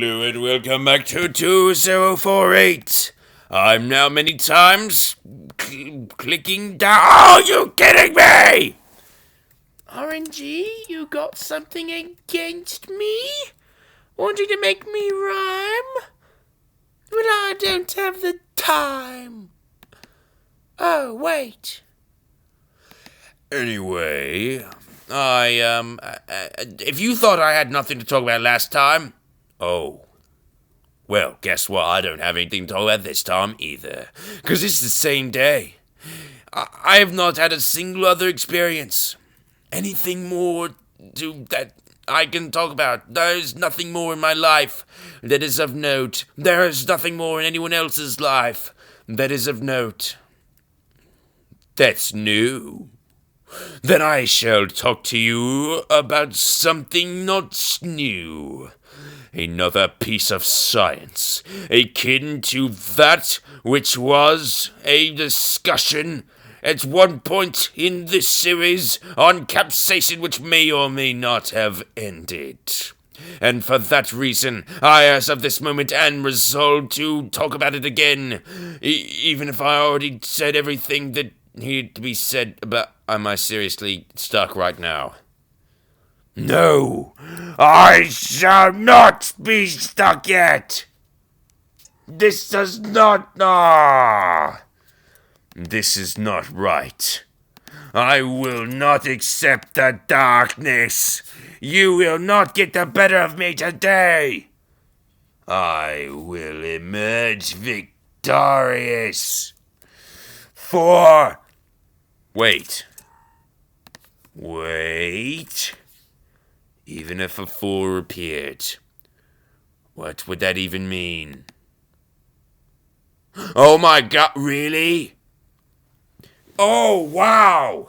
Hello and welcome back to 2048. I'm now many times clicking down. Oh, you kidding me? RNG, you got something against me? Wanting to make me rhyme? Well, I don't have the time. Oh, wait. Anyway, if you thought I had nothing to talk about last time, oh, well, guess what? I don't have anything to talk about this time either, because it's the same day. I have not had a single other experience. Anything more that I can talk about. There is nothing more in my life that is of note. There is nothing more in anyone else's life that is of note. That's new. Then I shall talk to you about something not new. Another piece of science, akin to that which was a discussion at one point in this series on capsaicin, which may or may not have ended. And for that reason, I, as of this moment, am resolved to talk about it again, even if I already said everything that needed to be said about... Am I seriously stuck right now? No, I shall not be stuck yet. This does not... This is not right. I will not accept the darkness. You will not get the better of me today. I will emerge victorious. Wait. Even if a 4 appeared, what would that even mean? Oh my god, really? Oh, wow!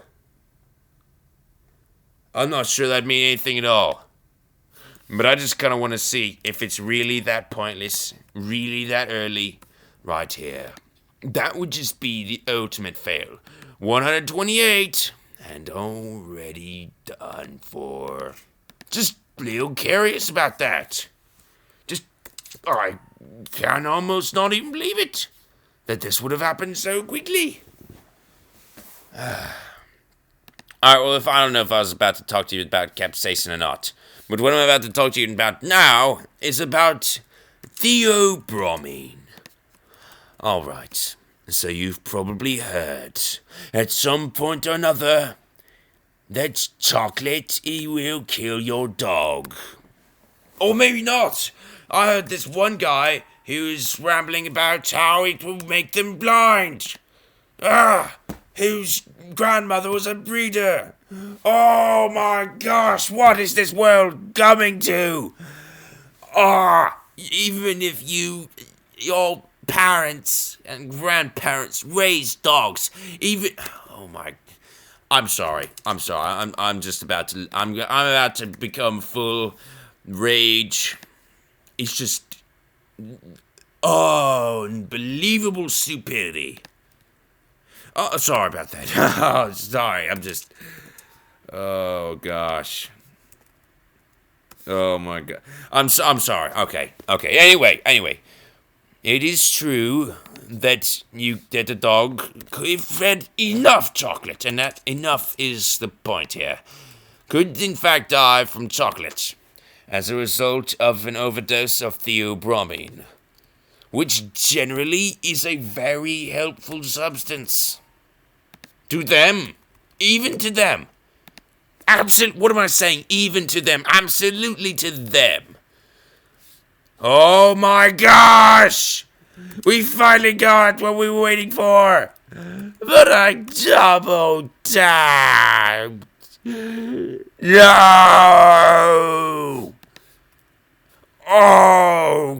I'm not sure that'd mean anything at all. But I just kind of want to see if it's really that pointless, really that early, right here. That would just be the ultimate fail. 128, and already done for. Just a little curious about that. I can almost not even believe it, that this would have happened so quickly. Alright, well, I don't know if I was about to talk to you about capsaicin or not, but what I'm about to talk to you about now is about theobromine. Alright, so you've probably heard, at some point or another, that chocolate will kill your dog. Or maybe not. I heard this one guy who was rambling about how it will make them blind. Whose grandmother was a breeder. Oh my gosh, what is this world coming to? Even if your parents and grandparents raised dogs, I'm sorry. I'm just about to. I'm about to become full rage. It's just unbelievable stupidity. Oh, sorry about that. Sorry. Oh gosh. Oh my god. I'm sorry. Okay. Anyway. It is true that a dog, if fed enough chocolate, and that enough is the point here, could in fact die from chocolate as a result of an overdose of theobromine, which generally is a very helpful substance. To them. Even to them. What am I saying? Even to them. Absolutely to them. Oh my gosh! We finally got what we were waiting for! But I double tapped! No! Oh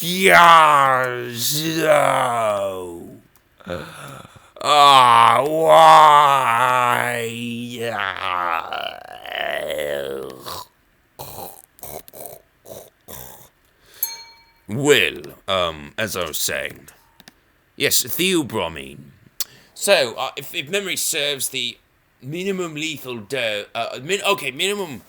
gosh, no! Why? Well, as I was saying, yes, theobromine. So, if memory serves, the minimum lethal dose, minimum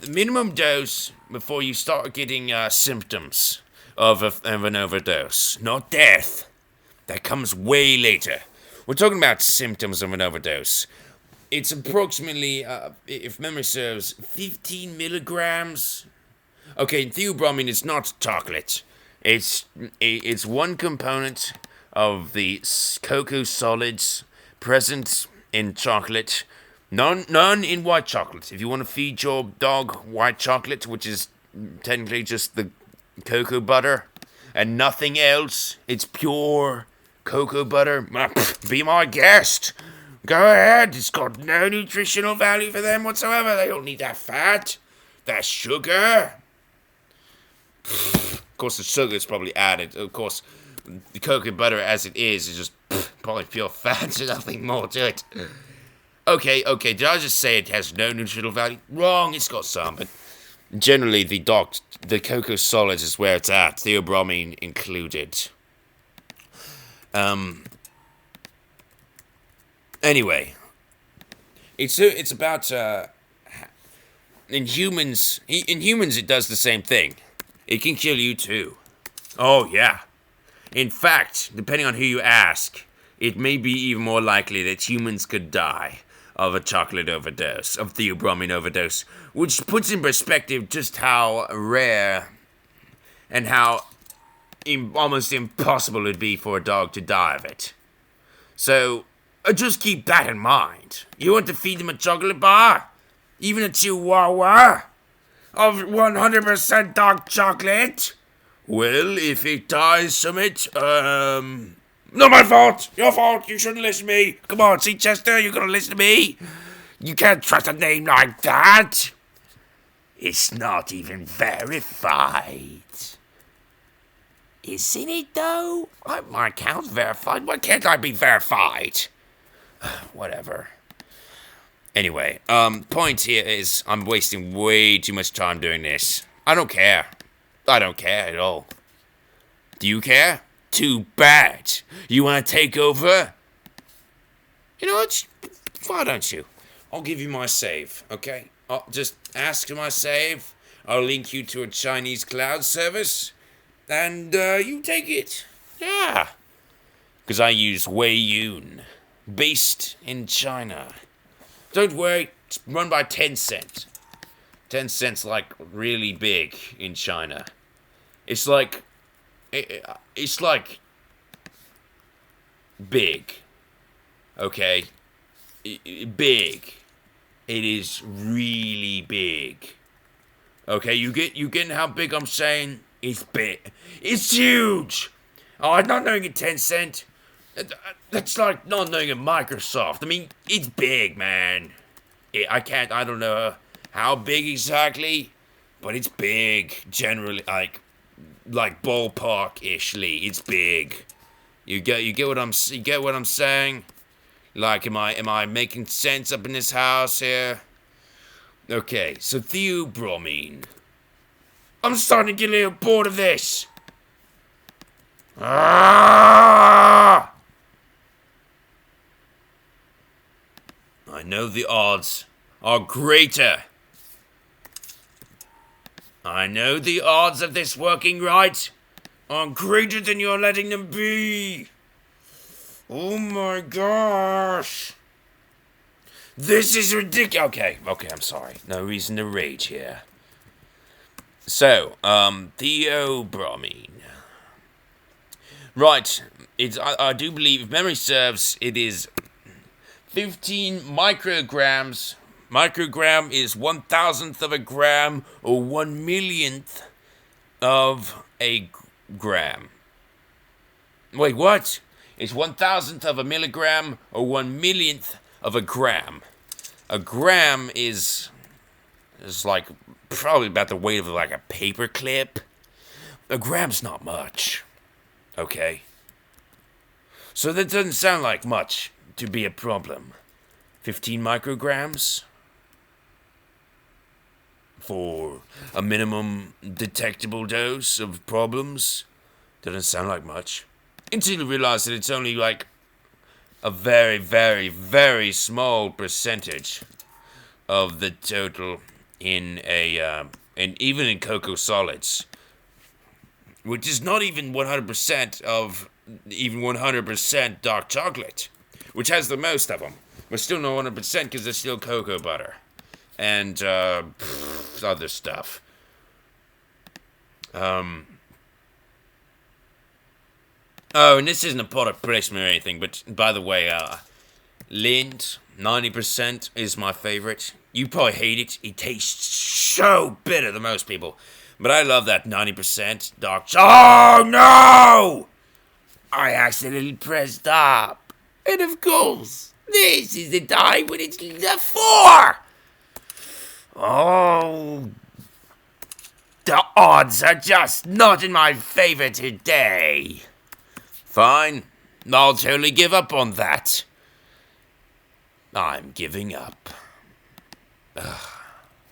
minimum dose before you start getting symptoms of an overdose, not death. That comes way later. We're talking about symptoms of an overdose. It's approximately, if memory serves, 15 milligrams. Okay, theobromine is not chocolate. It's one component of the cocoa solids present in chocolate. None in white chocolate. If you want to feed your dog white chocolate, which is technically just the cocoa butter, and nothing else, it's pure cocoa butter, be my guest. Go ahead. It's got no nutritional value for them whatsoever. They don't need that fat. That sugar. Of course, the sugar is probably added. Of course, the cocoa butter as it is just probably pure fat. There's nothing more to it. Okay. Did I just say it has no nutritional value? Wrong. It's got some, but generally the cocoa solids is where it's at. Theobromine included. Anyway, it's about in humans. In humans, it does the same thing. It can kill you too. Oh yeah. In fact, depending on who you ask, it may be even more likely that humans could die of a chocolate overdose, of theobromine overdose, which puts in perspective just how rare and how almost impossible it'd be for a dog to die of it. So, just keep that in mind. You want to feed them a chocolate bar? Even a chihuahua? Of 100% dark chocolate? Well, if it dies from it, not my fault! Your fault! You shouldn't listen to me! Come on, CChesster, you gotta listen to me! You can't trust a name like that! It's not even verified. Isn't it, though? My account's verified. Why can't I be verified? Whatever. Anyway, point here is I'm wasting way too much time doing this. I don't care. I don't care at all. Do you care? Too bad. You want to take over? You know what? Why don't you? I'll give you my save, okay? I'll just ask for my save. I'll link you to a Chinese cloud service. And, you take it. Yeah. Because I use Weiyun. Based in China. Don't worry, it's run by Tencent. Tencent's like really big in China. It's like big. Okay? Big. It is really big. Okay, you getting how big I'm saying? It's big. It's huge. Oh, not knowing a Tencent. That's like not knowing a Microsoft. I mean, it's big, man. I don't know how big exactly, but it's big. Generally, like ballpark-ishly, it's big. You get what I'm saying? Like, am I making sense up in this house here? Okay, so theobromine. I'm starting to get a little bored of this. Ah! I know the odds are greater. I know the odds of this working right are greater than you're letting them be. Oh my gosh. This is ridiculous. Okay, I'm sorry. No reason to rage here. So, theobromine. Right, I do believe, if memory serves, it is 15 micrograms. Microgram is 1,000th of a gram or 1,000,000th of a gram. Wait, what? It's 1,000th of a milligram or 1,000,000th of a gram. A gram is like probably about the weight of like a paper clip. A gram's not much. Okay? So that doesn't sound like much to be a problem. 15 micrograms for a minimum detectable dose of problems doesn't sound like much. Until you realize that it's only like a very, very, very small percentage of the total and even in cocoa solids, which is not even 100% of even 100% dark chocolate, which has the most of them. But still not 100% because there's still cocoa butter and other stuff. Oh, and this isn't a product placement or anything, but by the way, Lind 90% is my favorite. You probably hate it. It tastes so bitter to most people. But I love that 90% dark chocolate. Oh, no! I accidentally pressed up. And of course, this is the time when it's the 4! Oh, the odds are just not in my favor today. Fine, I'll totally give up on that. I'm giving up.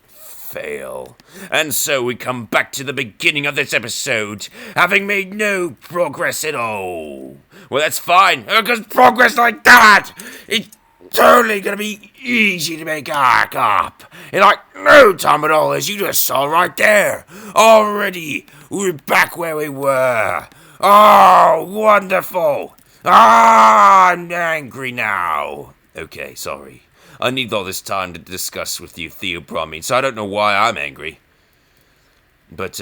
Fail. And so we come back to the beginning of this episode, having made no progress at all. Well, that's fine, because progress like that is totally gonna be easy to make up. In like no time at all, as you just saw right there. Already, we're back where we were. Oh, wonderful. I'm angry now. Okay, sorry. I need all this time to discuss with you theobromine, so I don't know why I'm angry. But,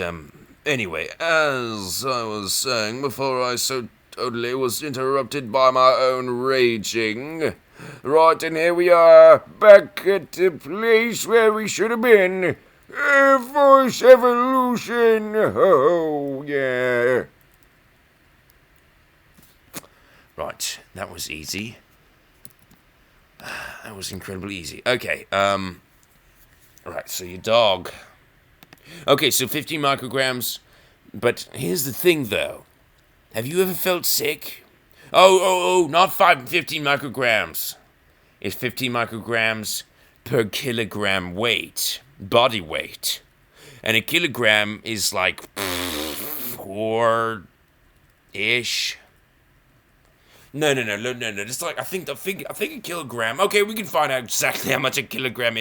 anyway, as I was saying before I so totally was interrupted by my own raging. Right, and here we are, back at the place where we should have been. Voice evolution. Oh, yeah. Right, that was easy. That was incredibly easy. Okay, right, so your dog. Okay, so 15 micrograms, but here's the thing, though. Have you ever felt sick? Not 15 micrograms. It's 15 micrograms per kilogram weight, body weight. And a kilogram is like 4-ish. No. It's like I think a kilogram. Okay, we can find out exactly how much a kilogram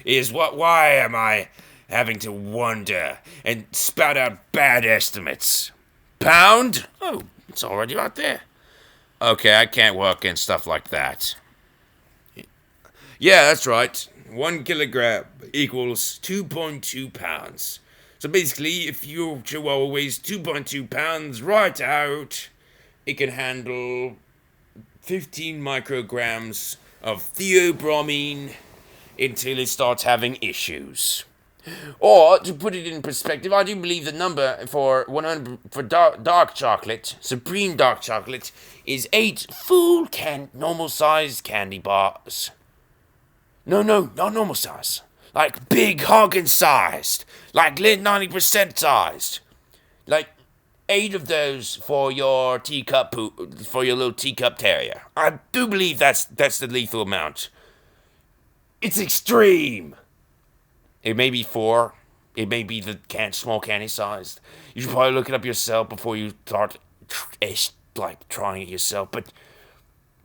is. Why am I having to wonder and spout out bad estimates? Pound? Oh, it's already right there. Okay, I can't work in stuff like that. Yeah, that's right. 1 kilogram equals 2.2 pounds. So basically, if your chihuahua weighs 2.2 pounds right out, it can handle 15 micrograms of theobromine until it starts having issues. Or, to put it in perspective, I do believe the number for dark chocolate, supreme dark chocolate, is 8 full normal-sized candy bars. No, not normal size. Like big hogging sized. Like 90% sized. Like 8 of those for your for your little teacup terrier. I do believe that's the lethal amount. It's extreme. It may be 4. It may be the small candy sized. You should probably look it up yourself before you start trying it yourself. But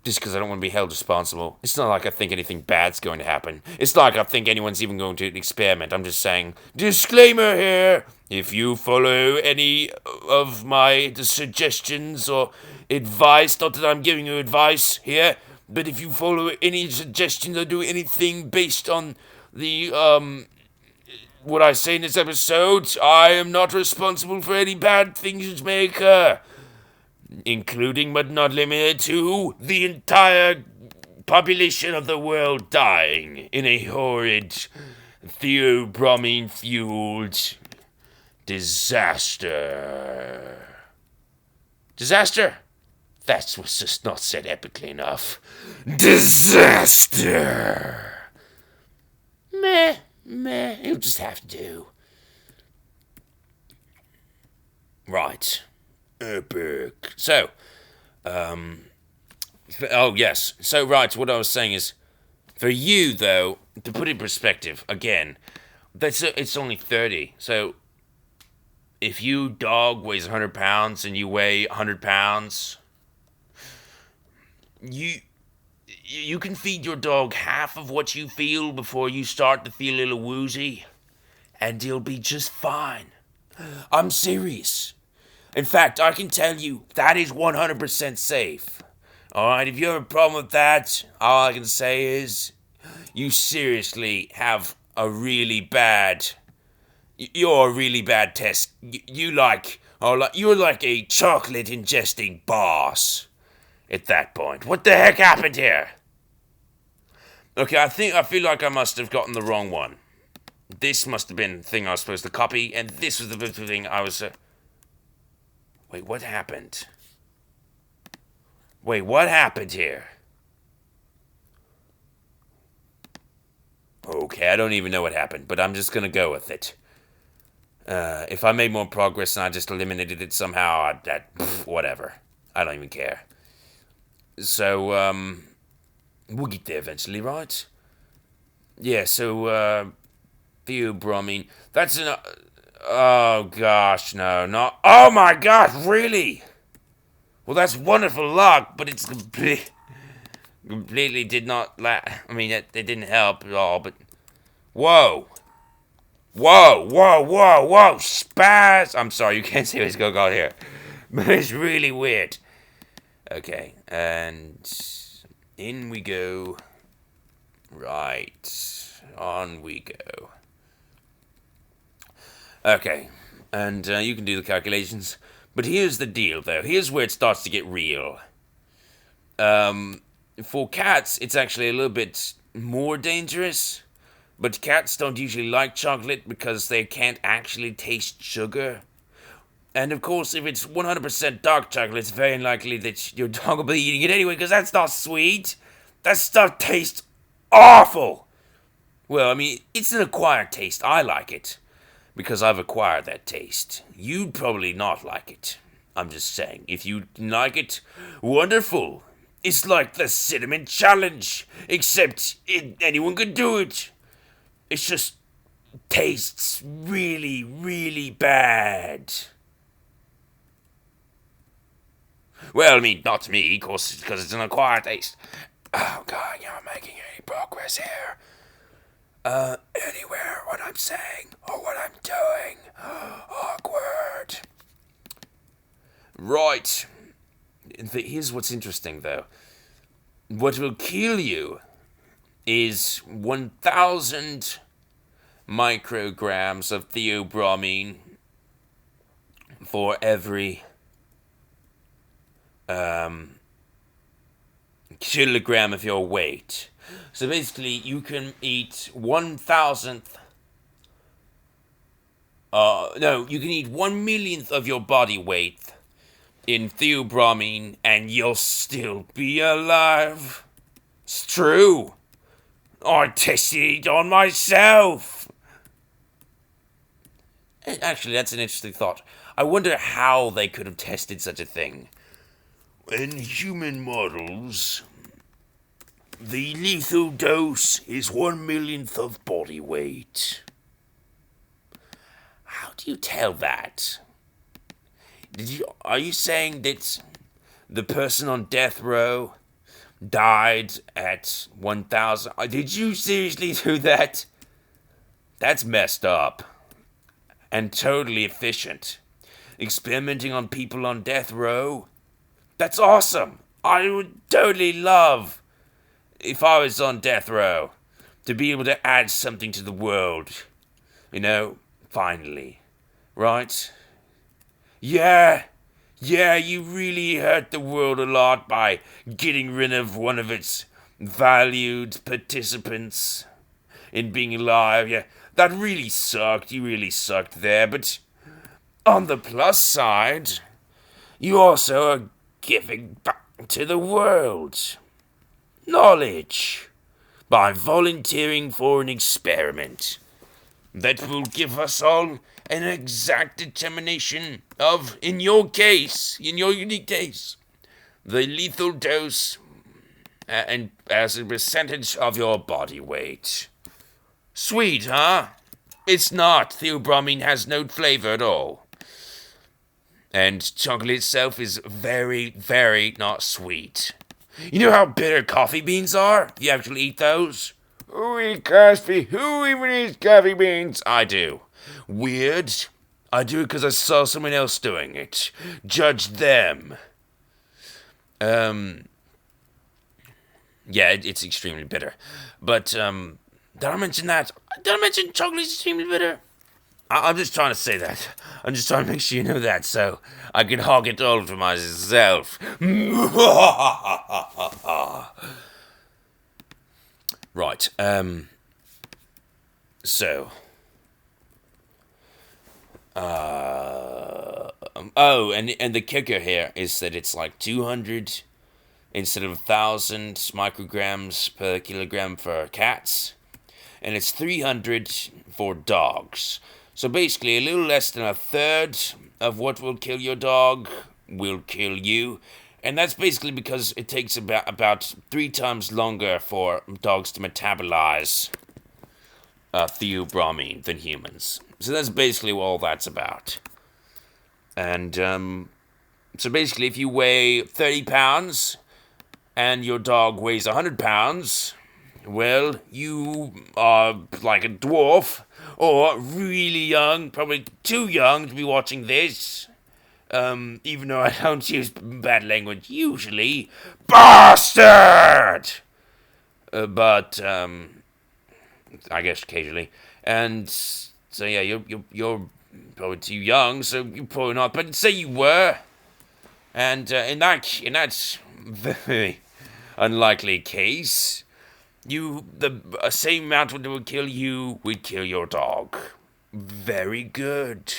just because I don't want to be held responsible. It's not like I think anything bad's going to happen. It's not like I think anyone's even going to experiment. I'm just saying, disclaimer here. If you follow any of my suggestions or advice, not that I'm giving you advice here, but if you follow any suggestions or do anything based on the, what I say in this episode, I am not responsible for any bad things which may occur. Including but not limited to the entire population of the world dying in a horrid theobromine-fueled disaster. Disaster? That was just not said epically enough. Disaster! Meh, it'll just have to do. Right. Epic. So, yes. So, right, what I was saying is, for you, though, to put it in perspective, again, it's only 30. So, if your dog weighs 100 pounds and you weigh 100 pounds, you can feed your dog half of what you feel before you start to feel a little woozy. and you'll be just fine. I'm serious. In fact, I can tell you that is 100% safe. Alright, if you have a problem with that, all I can say is you seriously have a really bad. You're a really bad test. You're like a chocolate ingesting boss at that point. What the heck happened here? Okay, I feel like I must have gotten the wrong one. This must have been the thing I was supposed to copy, and this was the thing I was. Wait, what happened? Wait, what happened here? Okay, I don't even know what happened, but I'm just gonna go with it. If I made more progress and I just eliminated it somehow, whatever. I don't even care. So, we'll get there eventually, right? Yeah, so, theobromine. That's an. Oh gosh, no, not. Oh my god, really? Well, that's wonderful luck, but it's completely did not. I mean, it didn't help at all, but. Whoa! Whoa, whoa, whoa, whoa, spaz! I'm sorry, you can't see what's going on here. But it's really weird. Okay, and in we go. Right, on we go. Okay, and you can do the calculations. But here's the deal, though. Here's where it starts to get real. For cats, it's actually a little bit more dangerous. But cats don't usually like chocolate because they can't actually taste sugar. And of course, if it's 100% dark chocolate, it's very likely that your dog will be eating it anyway because that's not sweet. That stuff tastes awful. Well, I mean, it's an acquired taste. I like it because I've acquired that taste. You'd probably not like it. I'm just saying, if you like it, wonderful. It's like the cinnamon challenge, except anyone could do it. It just tastes really, really bad. Well, I mean, not to me, of course, because it's an acquired taste. Oh, God, you're not making any progress here. Anywhere, what I'm saying, or what I'm doing. Awkward. Right. Here's what's interesting, though. What will kill you is 1,000 micrograms of theobromine for every kilogram of your weight. So basically, you can eat 1,000th. You can eat 1/1,000,000th of your body weight in theobromine, and you'll still be alive. It's true. I tested it on myself. Actually, that's an interesting thought. I wonder how they could have tested such a thing. In human models, the lethal dose is 1/1,000,000th of body weight. How do you tell that? Are you saying that the person on death row died at 1,000? Did you seriously do that? That's messed up. And totally efficient. Experimenting on people on death row? That's awesome. I would totally love, if I was on death row, to be able to add something to the world. You know, finally. Right? Yeah, you really hurt the world a lot by getting rid of one of its valued participants in being alive. Yeah, that really sucked. You really sucked there. But on the plus side, you also are giving back to the world knowledge by volunteering for an experiment that will give us all an exact determination of, in your unique case, the lethal dose and as a percentage of your body weight. Sweet, huh? It's not. Theobromine has no flavor at all. And chocolate itself is very, very not sweet. You know how bitter coffee beans are? You actually eat those? Who eats coffee? Who even eats coffee beans? I do. Weird? I do it because I saw someone else doing it. Judge them. Yeah, it's extremely bitter. But, did I mention that? Did I mention chocolate is extremely bitter? I'm just trying to say that. I'm just trying to make sure you know that so I can hog it all for myself. Right, so. And the kicker here is that it's like 200 instead of 1,000 micrograms per kilogram for cats, and it's 300 for dogs. So basically, a little less than a third of what will kill your dog will kill you. And that's basically because it takes about 3 times longer for dogs to metabolize theobromine than humans. So that's basically all that's about. And so basically, if you weigh 30 pounds and your dog weighs 100 pounds, well, you are like a dwarf or really young, probably too young to be watching this. Even though I don't use bad language usually. Bastard! But I guess occasionally. And so yeah, you're probably too young, so you're probably not. But say you were, and in that very unlikely case, the same amount that would kill you would kill your dog. Very good.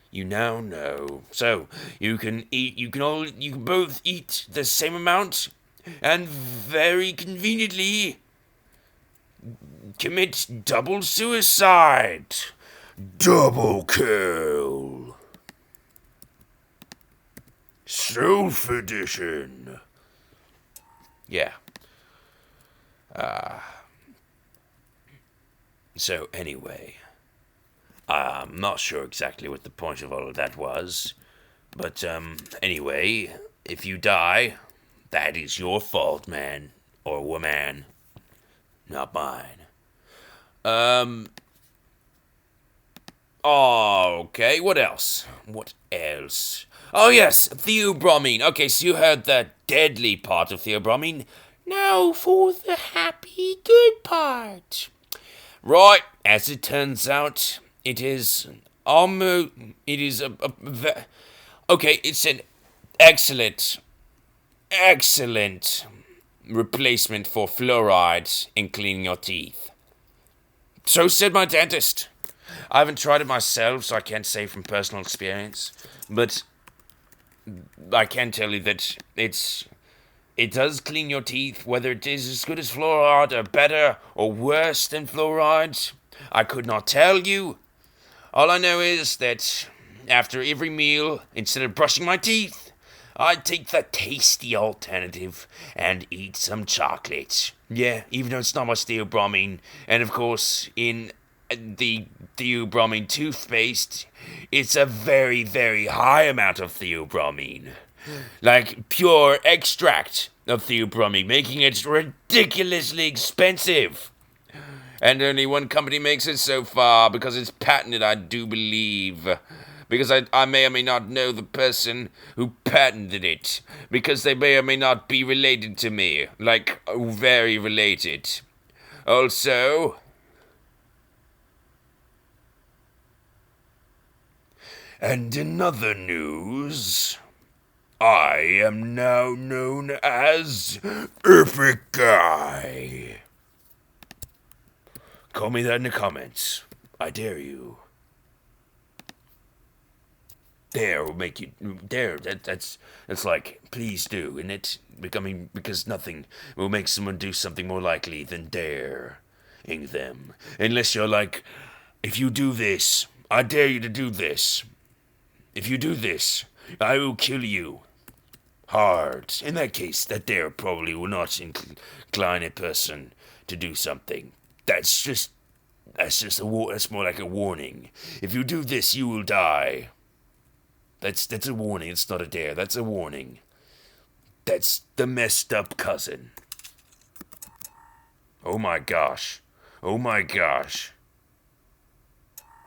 You now know. So you can both eat the same amount, and very conveniently commit double suicide. Double kill. Self edition. Yeah. So anyway, I'm not sure exactly what the point of all of that was, but anyway, if you die, that is your fault, man or woman, not mine. Okay, what else? What else? Oh yes, theobromine. Okay, so you heard the deadly part of theobromine. Now for the happy good part. Right, as it turns out, it is almost. It is okay. It's an excellent replacement for fluoride in cleaning your teeth. So said my dentist. I haven't tried it myself, so I can't say from personal experience, but I can tell you that it does clean your teeth, whether it is as good as fluoride or better or worse than fluoride. I could not tell you. All I know is that after every meal, instead of brushing my teeth, I take the tasty alternative and eat some chocolate. Yeah, even though it's not much theobromine. And of course, in the theobromine toothpaste, it's a very, very high amount of theobromine. Like pure extract of theobromine, making it ridiculously expensive. And only one company makes it so far, because it's patented, I do believe. Because I may or may not know the person who patented it. Because they may or may not be related to me. Like, very related. Also, and in other news, I am now known as Epic Guy. Call me that in the comments. I dare you. Dare will make you dare. That's like please do, isn't it? Because nothing will make someone do something more likely than daring them. Unless you're like, if you do this, I dare you to do this. If you do this, I will kill you. Hard. In that case, that dare probably will not incline a person to do something. That's more like a warning. If you do this, you will die. That's a warning. It's not a dare. That's a warning. That's the messed up cousin. Oh my gosh. Oh my gosh.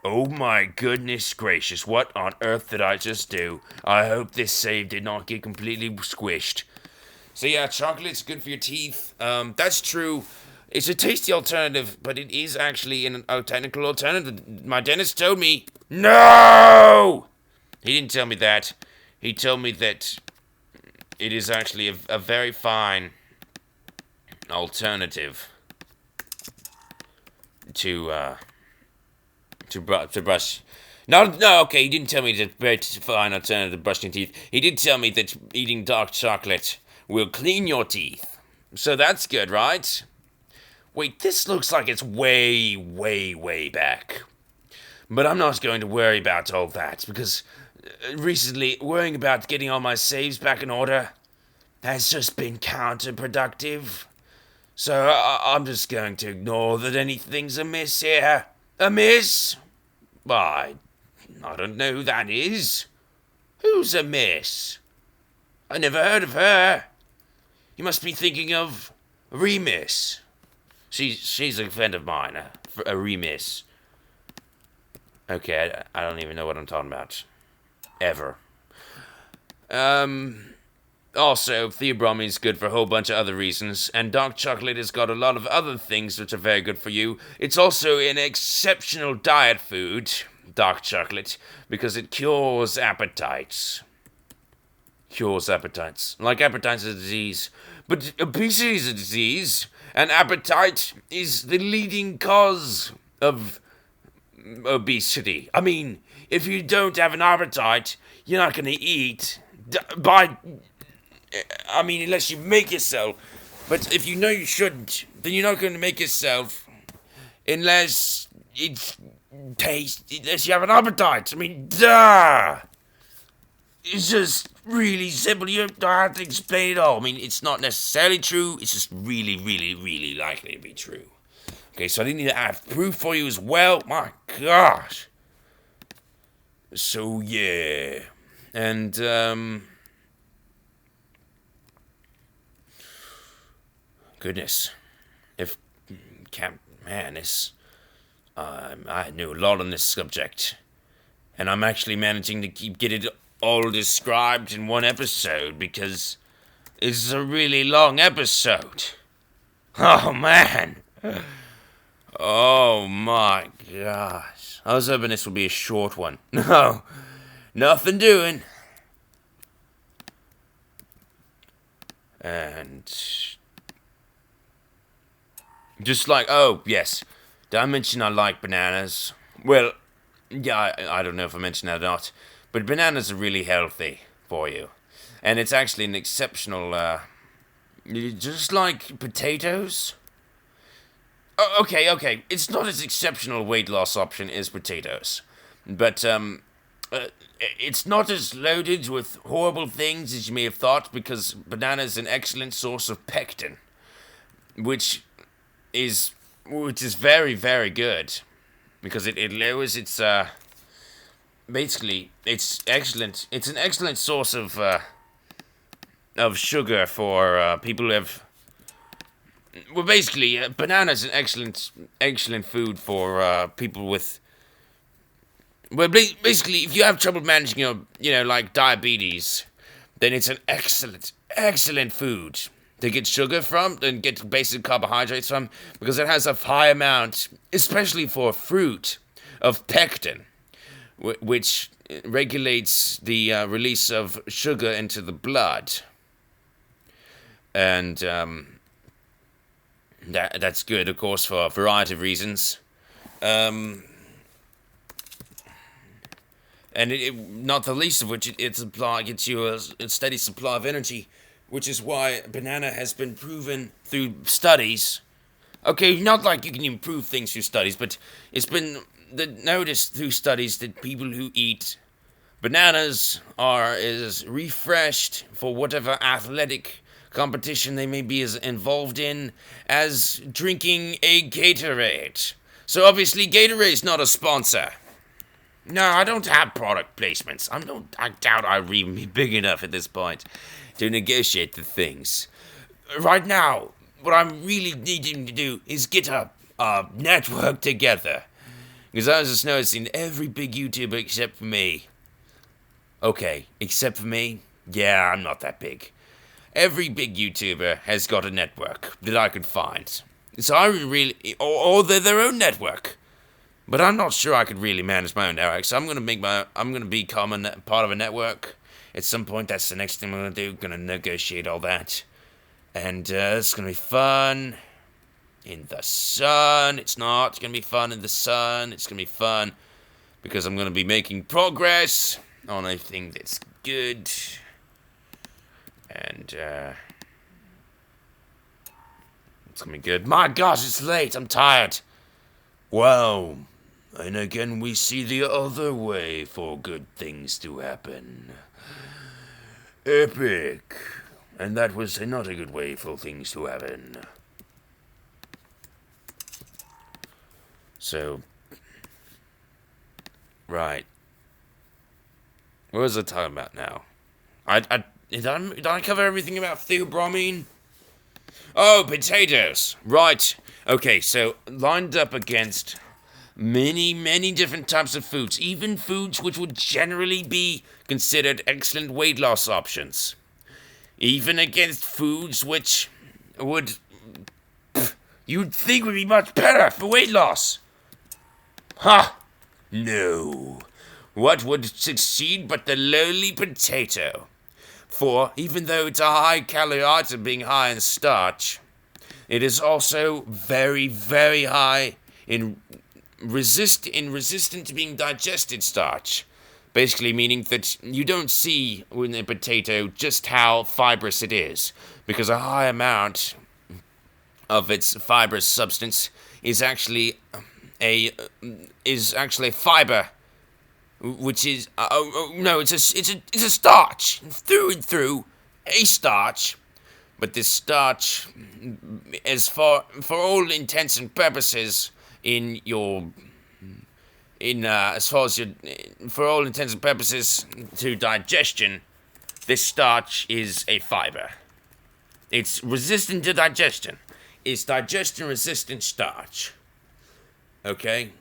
Oh my goodness gracious, what on earth did I just do? I hope this save did not get completely squished. So yeah, chocolate's good for your teeth. That's true. It's a tasty alternative, but it is actually a technical alternative. My dentist told me. No! He didn't tell me that. He told me that it is actually a very fine alternative to brush. No, okay, he didn't tell me that very fine alternative to brushing teeth. He did tell me that eating dark chocolate will clean your teeth. So that's good, right? Wait, this looks like it's way, way, way back. But I'm not going to worry about all that, because recently, worrying about getting all my saves back in order has just been counterproductive. So I'm just going to ignore that anything's amiss here. Amiss? Why, I don't know who that is. Who's amiss? I never heard of her. You must be thinking of Remus. She's a friend of mine, a Remus. Okay, I don't even know what I'm talking about. Ever. Also, theobromine is good for a whole bunch of other reasons, and dark chocolate has got a lot of other things which are very good for you. It's also an exceptional diet food, dark chocolate, because it cures appetites. Cures appetites. Like appetite's a disease. But obesity is a disease, and appetite is the leading cause of obesity. I mean, if you don't have an appetite, you're not going to eat unless you make yourself. But if you know you shouldn't, then you're not going to make yourself unless you have an appetite. I mean, duh! It's just really simple. You don't have to explain it all. I mean, it's not necessarily true. It's just really, really, really likely to be true. Okay, so I need to have proof for you as well. My gosh. So, yeah. And, goodness. I knew a lot on this subject. And I'm actually managing to get it all described in one episode, because it's a really long episode. Oh, man. Oh my gosh. I was hoping this would be a short one. No, nothing doing. And just like, oh, yes. Did I mention I like bananas? Well, yeah, I don't know if I mentioned that or not. But bananas are really healthy for you. And it's actually an exceptional, just like potatoes. Oh, okay. It's not as exceptional a weight loss option as potatoes. But, it's not as loaded with horrible things as you may have thought, because banana is an excellent source of pectin, which is very, very good, because it lowers its, basically, it's excellent. It's an excellent source of sugar for people who have. Well, basically, banana is an excellent food for people with. Well, basically, if you have trouble managing your, like diabetes, then it's an excellent food to get sugar from and get basic carbohydrates from, because it has a high amount, especially for fruit, of pectin, which regulates the release of sugar into the blood. And that's good, of course, for a variety of reasons. And not the least of which, it gets you a steady supply of energy, which is why banana has been proven through studies. Okay, not like you can improve things through studies, but it's been noticed through studies that people who eat bananas are as refreshed for whatever athletic competition they may be as involved in as drinking a Gatorade. So obviously Gatorade's not a sponsor. No, I don't have product placements. I doubt I'll even be big enough at this point to negotiate the things. Right now, what I'm really needing to do is get a network together Because I was just noticing every big YouTuber except for me. Okay, except for me? Yeah, I'm not that big. Every big YouTuber has got a network that I could find. So I really, or they're their own network. But I'm not sure I could really manage my own network. So I'm gonna become part of a network. At some point, that's the next thing I'm gonna do. Gonna negotiate all that. And it's gonna be fun. In the sun. It's not gonna be fun in the sun. It's gonna be fun because I'm gonna be making progress on a thing that's good. And it's gonna be good. My gosh, it's late. I'm tired. Wow. And again, we see the other way for good things to happen. Epic. And that was not a good way for things to happen. So, right. What was I talking about now? Did I cover everything about theobromine? Oh, potatoes. Right. Okay, so lined up against many different types of foods, even foods which would generally be considered excellent weight loss options. Even against foods which you'd think would be much better for weight loss. Ha! No. What would succeed but the lowly potato? For, even though it's a high-calorie item being high in starch, it is also very high in resistant to being digested starch. Basically meaning that you don't see in a potato just how fibrous it is, because a high amount of its fibrous substance is actually a fiber, which is no, it's a starch through and through, a starch. But this starch, for all intents and purposes, for all intents and purposes to digestion, this starch is a fiber. It's resistant to digestion. It's digestion resistant starch. Okay?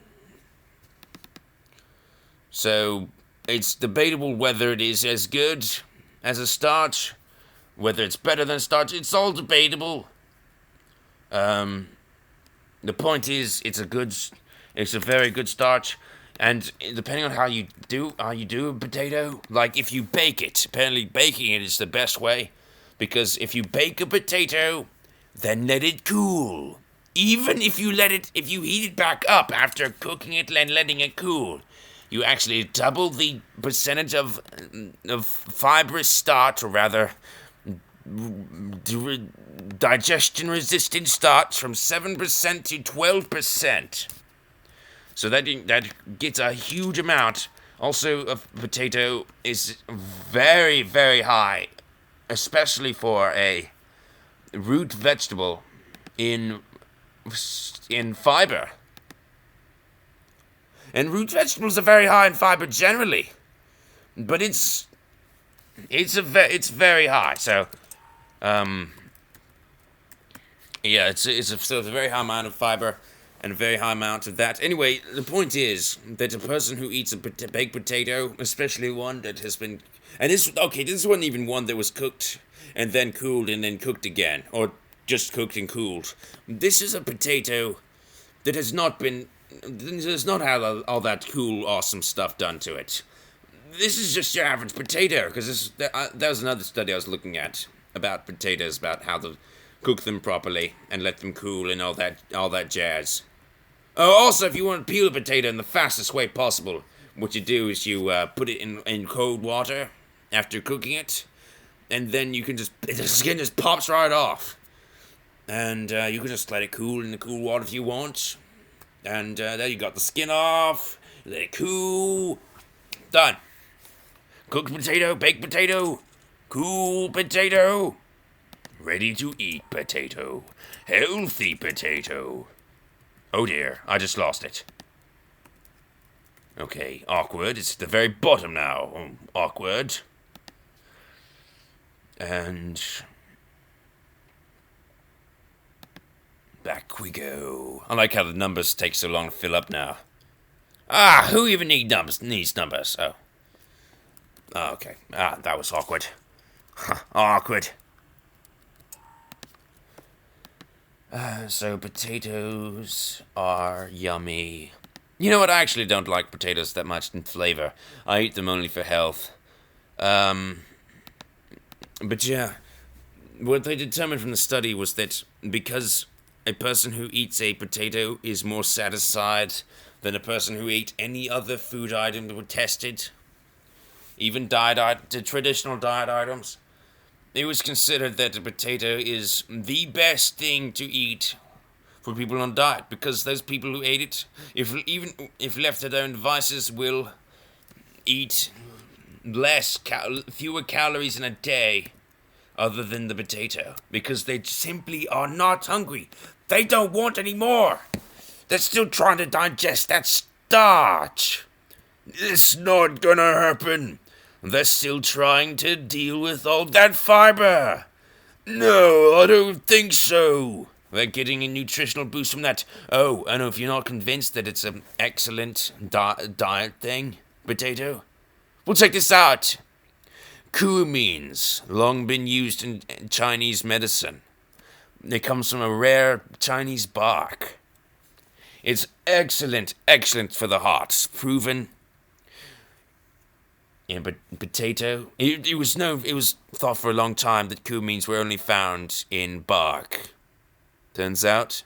So, it's debatable whether it is as good as a starch, whether it's better than starch. It's all debatable. The point is, it's a very good starch, and depending on how you do a potato, like if you bake it, apparently baking it is the best way, because if you bake a potato, then let it cool. Even if you heat it back up after cooking it and letting it cool, you actually double the percentage of fibrous starch, or rather, digestion-resistant starch from 7% to 12%. So that gets a huge amount. Also, a potato is very high, especially for a root vegetable, in fiber. And root vegetables are very high in fiber generally, but it's very high. So, yeah, it's a very high amount of fiber and a very high amount of that. Anyway, the point is that a person who eats a baked potato, especially one that has been, and this wasn't even one that was cooked and then cooled and then cooked again, or just cooked and cooled. This is a potato that has not had all that cool, awesome stuff done to it. This is just your average potato, because that was another study I was looking at about potatoes, about how to cook them properly and let them cool and all that jazz. Oh, also, if you want to peel a potato in the fastest way possible, what you do is you put it in cold water after cooking it, and then the skin just pops right off. And you can just let it cool in the cool water if you want. And there you got the skin off, let it cool, done. Cooked potato, baked potato, cool potato, ready to eat potato, healthy potato. Oh dear, I just lost it. Okay, awkward. It's at the very bottom now. Awkward. And back we go. I like how the numbers take so long to fill up now. Who even needs numbers? Oh, okay. That was awkward. Awkward. So potatoes are yummy. You know what? I actually don't like potatoes that much in flavor. I eat them only for health. Um, but yeah, what they determined from the study was that because a person who eats a potato is more satisfied than a person who ate any other food item that were tested, even the traditional diet items, it was considered that a potato is the best thing to eat for people on diet because those people who ate it, if left to their own devices, will eat fewer calories in a day other than the potato because they simply are not hungry. They don't want any more. They're still trying to digest that starch. It's not gonna happen. They're still trying to deal with all that fiber. No, I don't think so. They're getting a nutritional boost from that. Oh, I know if you're not convinced that it's an excellent diet thing, potato. Well, check this out. Cuamines, long been used in Chinese medicine. It comes from a rare Chinese bark. It's excellent for the heart. Proven. Yeah, but potato. It was thought for a long time that cuamines were only found in bark. Turns out,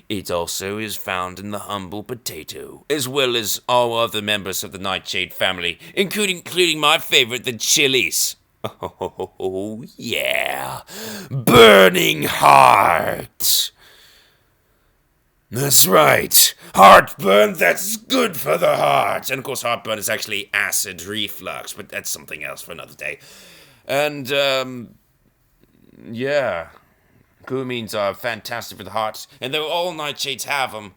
it also is found in the humble potato, as well as all other members of the nightshade family, including my favorite, the chillies. Oh, yeah. Burning heart. That's right. Heartburn, that's good for the heart. And of course, heartburn is actually acid reflux, but that's something else for another day. And, yeah. Cuamines are fantastic for the heart. And though all nightshades have them,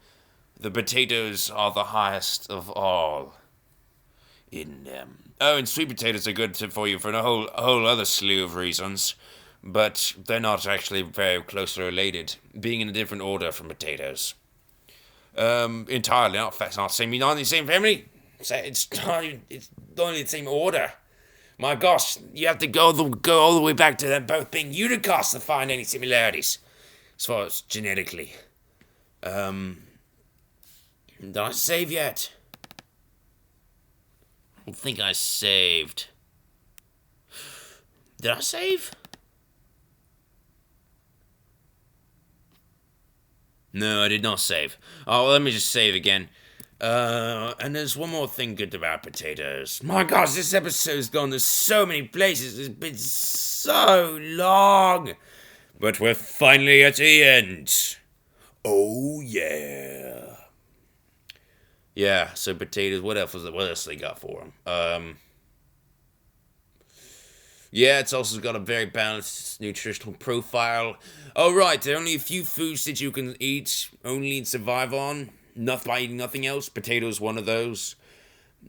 the potatoes are the highest of all in them. Oh, and sweet potatoes are good for you for a whole other slew of reasons. But they're not actually very closely related, being in a different order from potatoes. Entirely not. That's not in the same family. It's not only the same order. My gosh, you have to go all the way back to them both being unicorns to find any similarities, as far as genetically. Did I save yet? I don't think I saved. Did I save? No, I did not save. Oh, well, let me just save again. And there's one more thing good about potatoes. My gosh, this episode's gone to so many places. It's been so long. But we're finally at the end. Oh, yeah. Yeah, so potatoes, what else they got for them? Yeah, it's also got a very balanced nutritional profile. Oh, right, there are only a few foods that you can eat only and survive on. By eating nothing else. Potatoes one of those.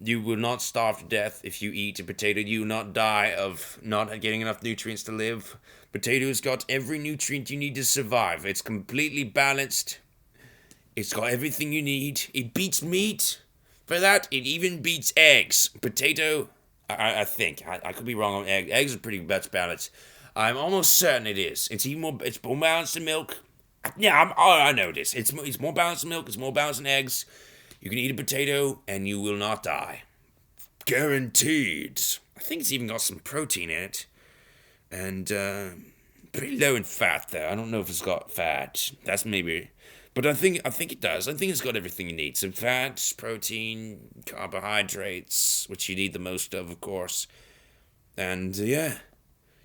You will not starve to death if you eat a potato. You will not die of not getting enough nutrients to live. Potatoes got every nutrient you need to survive. It's completely balanced. It's got everything you need. It beats meat. For that, it even beats eggs. Potato, I think. I could be wrong on eggs. Eggs are pretty much balanced. I'm almost certain it is. It's more balanced than milk. Yeah, I know it is. It's more balanced than milk. It's more balanced than eggs. You can eat a potato and you will not die. Guaranteed. I think it's even got some protein in it. And pretty low in fat, though. I don't know if it's got fat. That's maybe... But I think it does. I think it's got everything you need. Some fat, protein, carbohydrates, which you need the most of course. And, yeah.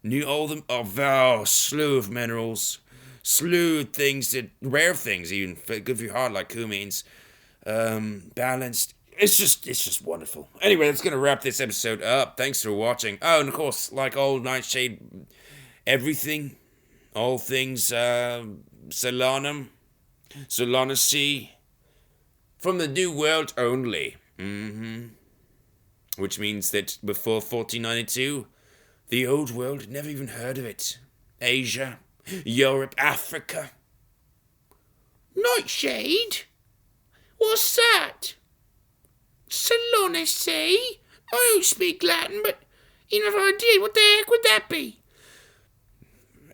Slew of minerals. Slew of things rare things even, good for your heart like cuamines. Balanced. It's just wonderful. Anyway, that's gonna wrap this episode up. Thanks for watching. Oh, and of course, like all Nightshade, everything, all things, Solanaceae, from the New World only. Which means that before 1492, the Old World had never even heard of it. Asia, Europe, Africa. Nightshade? What's that? Salonice? I don't speak Latin, but even if I did, what the heck would that be?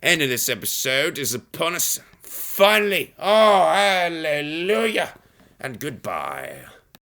End of this episode is upon us. Finally. Oh, hallelujah. And goodbye.